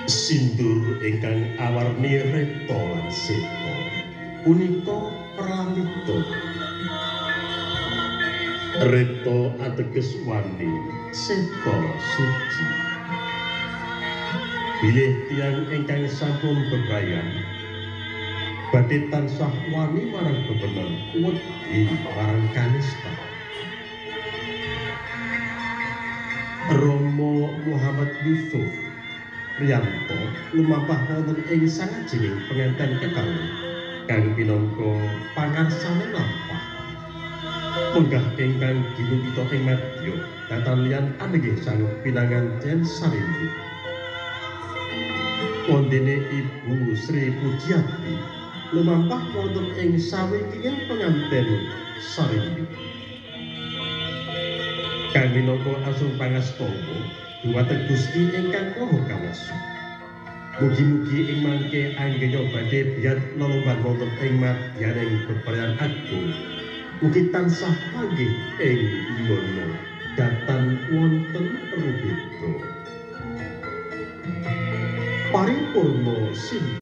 Sindur ingkang awarni reta lan seta punika pramitha. Reta ateges wani, seta suci. Bilih tiyang ingkang sampun bebrayan badhe tansah wani marang bebener wedi marang kanista. Romo Muhammad Yusuf Priyanto lumampah wonten ing sangajenging penganten kekalih kang pinangka pangarsane lampah. Munggah ingkang ginupita ing madya dhateng liyan anggih sang pinanganten Sarimbit. Wondene Ibu Sri Pujiati lumampah wonten ing sawingking penganten Sarimbit. Kang minangka asung pangastawa dumateng Gusti ingkang Maha Kawasa. Mugi-mugi ing mangke anggenya badhe biyat lelomban wonten ing madyaning bebrayan agung. Mugi tansah panggih ing yono dhateng wonten rubeda. Paripurna sin